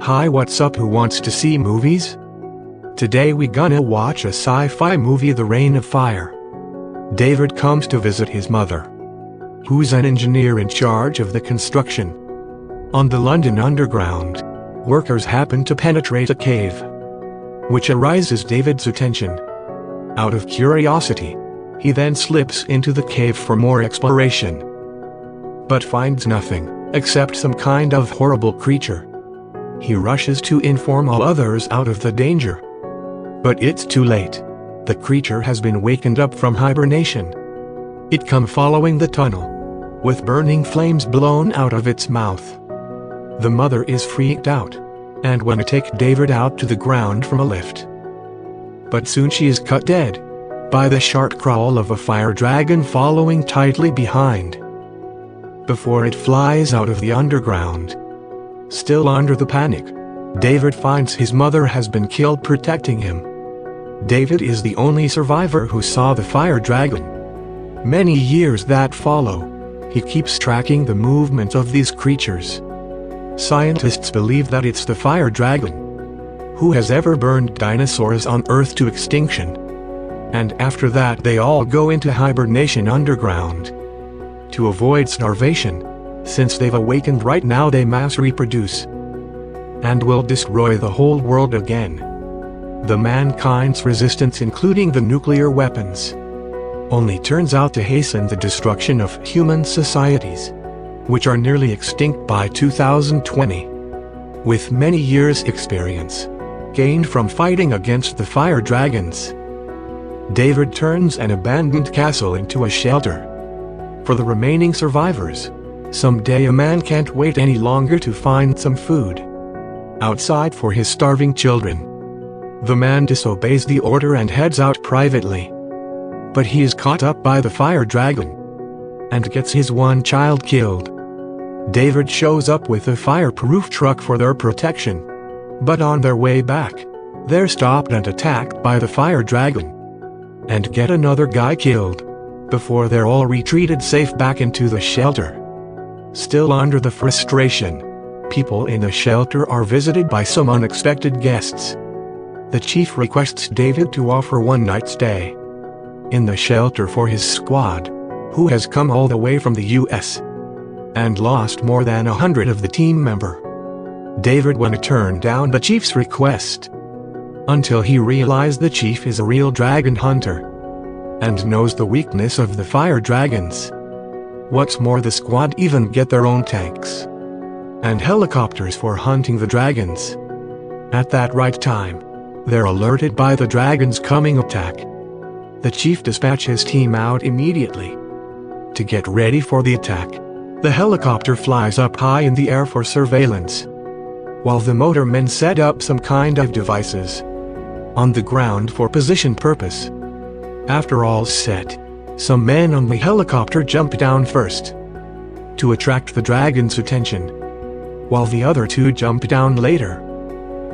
Hi, what's up? Who wants to see movies? Today we gonna watch a sci-fi movie, The Reign of Fire. David comes to visit his mother, who's an engineer in charge of the construction. On the London Underground, workers happen to penetrate a cave, which arouses David's attention. Out of curiosity, he then slips into the cave for more exploration, but finds nothing, except some kind of horrible creature. He rushes to inform all others out of the danger. But it's too late. The creature has been wakened up from hibernation. It come following the tunnel, with burning flames blown out of its mouth. The mother is freaked out, and wanna take David out to the ground from a lift. But soon she is cut dead by the sharp crawl of a fire dragon following tightly behind, before it flies out of the underground. Still under the panic, David finds his mother has been killed protecting him. David is the only survivor who saw the fire dragon. Many years that follow, he keeps tracking the movement of these creatures. Scientists believe that it's the fire dragon, who has ever burned dinosaurs on Earth to extinction. And after that they all go into hibernation underground to avoid starvation. Since they've awakened right now, they mass reproduce and will destroy the whole world again. The mankind's resistance, including the nuclear weapons, only turns out to hasten the destruction of human societies, which are nearly extinct by 2020. With many years' experience gained from fighting against the fire dragons, David turns an abandoned castle into a shelter for the remaining survivors. Someday a man can't wait any longer to find some food outside for his starving children. The man disobeys the order and heads out privately. But he is caught up by the fire dragon and gets his one child killed. David shows up with a fireproof truck for their protection. But on their way back, they're stopped and attacked by the fire dragon and get another guy killed before they're all retreated safe back into the shelter. Still under the frustration, people in the shelter are visited by some unexpected guests. The chief requests David to offer one night stay in the shelter for his squad, who has come all the way from the US and lost more than 100 of the team member. David wanna turn down the chief's request until he realized the chief is a real dragon hunter and knows the weakness of the fire dragons. What's more, the squad even get their own tanks and helicopters for hunting the dragons. At that right time, they're alerted by the dragon's coming attack. The chief dispatches his team out immediately to get ready for the attack. The helicopter flies up high in the air for surveillance, while the motormen set up some kind of devices on the ground for position purpose. After all's set, some men on the helicopter jump down first to attract the dragon's attention, while the other two jump down later,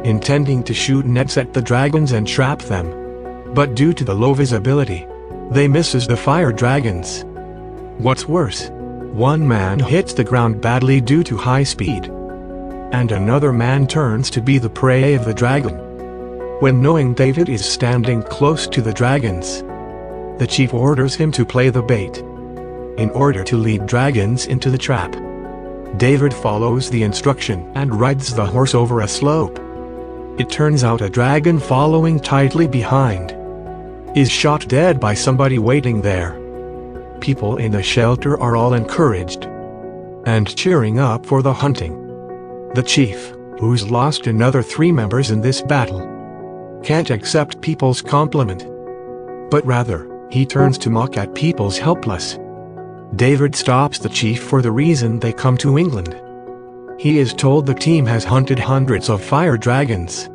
intending to shoot nets at the dragons and trap them. But due to the low visibility, they misses the fire dragons. What's worse, one man hits the ground badly due to high speed, and another man turns to be the prey of the dragon. When knowing David is standing close to the dragons, the chief orders him to play the bait in order to lead dragons into the trap. David follows the instruction and rides the horse over a slope. It turns out a dragon following tightly behind is shot dead by somebody waiting there. People in the shelter are all encouraged and cheering up for the hunting. The chief, who's lost another 3 members in this battle, can't accept people's compliment, but rather, he turns to mock at people's helpless. David stops the chief for the reason they come to England. He is told the team has hunted hundreds of fire dragons,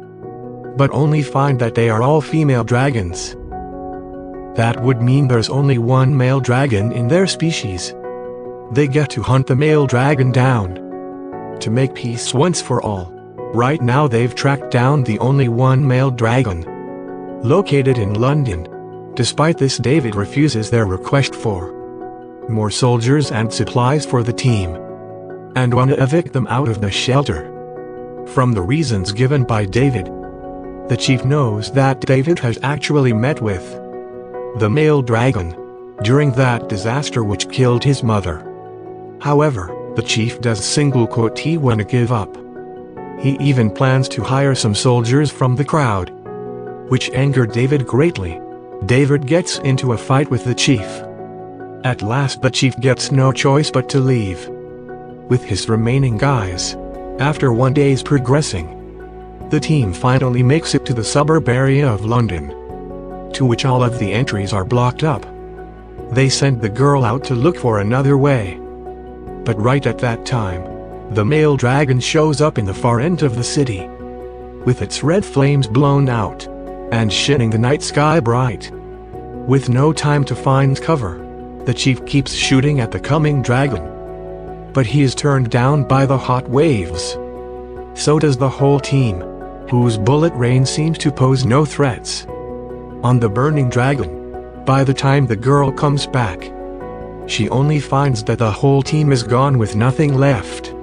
but only find that they are all female dragons. That would mean there's only one male dragon in their species. They get to hunt the male dragon down to make peace once for all. Right now they've tracked down the only one male dragon, located in London. Despite this, David refuses their request for more soldiers and supplies for the team and wanna evict them out of the shelter. From the reasons given by David, the chief knows that David has actually met with the male dragon during that disaster which killed his mother. However, the chief does single quote he wanna give up. He even plans to hire some soldiers from the crowd, which angered David greatly. David gets into a fight with the chief. At last the chief gets no choice but to leave with his remaining guys. After one day's progressing, the team finally makes it to the suburb area of London, to which all of the entries are blocked up. They send the girl out to look for another way. But right at that time, the male dragon shows up in the far end of the city, with its red flames blown out, and shining the night sky bright. With no time to find cover, the chief keeps shooting at the coming dragon. But he is turned down by the hot waves. So does the whole team, whose bullet rain seems to pose no threats on the burning dragon. By the time the girl comes back, she only finds that the whole team is gone with nothing left.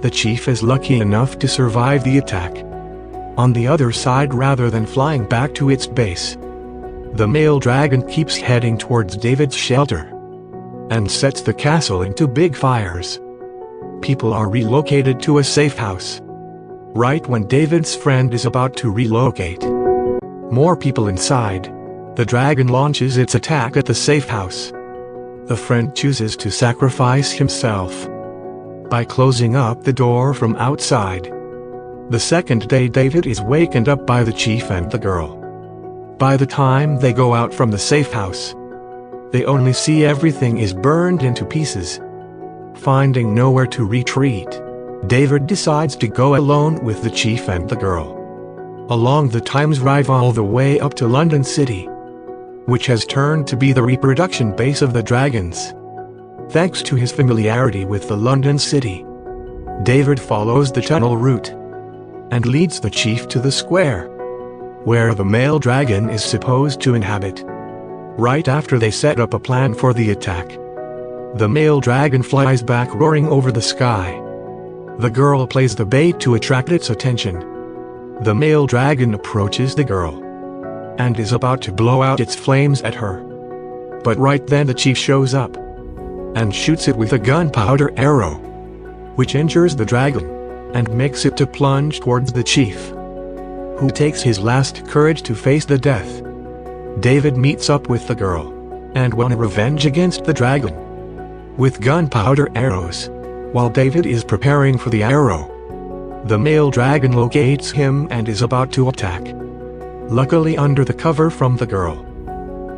The chief is lucky enough to survive the attack on the other side rather than flying back to its base. The male dragon keeps heading towards David's shelter and sets the castle into big fires. People are relocated to a safe house right when David's friend is about to relocate. More people inside. The dragon launches its attack at the safe house. The friend chooses to sacrifice himself by closing up the door from outside. The second day David is wakened up by the chief and the girl. By the time they go out from the safe house, they only see everything is burned into pieces. Finding nowhere to retreat, David decides to go alone with the chief and the girl along the Thames Drive all the way up to London City, which has turned to be the reproduction base of the dragons. Thanks to his familiarity with the London city, David follows the tunnel route and leads the chief to the square, where the male dragon is supposed to inhabit. Right after they set up a plan for the attack, the male dragon flies back roaring over the sky. The girl plays the bait to attract its attention. The male dragon approaches the girl and is about to blow out its flames at her. But right then the chief shows up and shoots it with a gunpowder arrow, which injures the dragon and makes it to plunge towards the chief, who takes his last courage to face the death. David meets up with the girl and wants revenge against the dragon with gunpowder arrows. While David is preparing for the arrow, the male dragon locates him and is about to attack. Luckily, under the cover from the girl,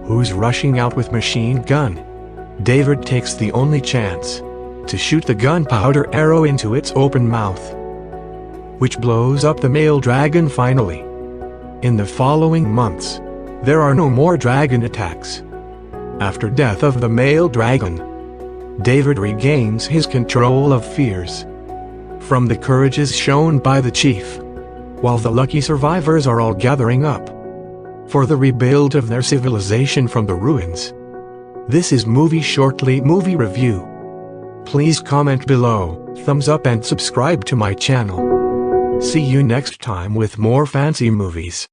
who's rushing out with machine gun, David takes the only chance to shoot the gunpowder arrow into its open mouth, which blows up the male dragon finally. In the following months, there are no more dragon attacks. After death of the male dragon, David regains his control of fears from the courages shown by the chief, while the lucky survivors are all gathering up for the rebuild of their civilization from the ruins. This is Movie Shortly Movie Review. Please comment below, thumbs up and subscribe to my channel. See you next time with more fancy movies.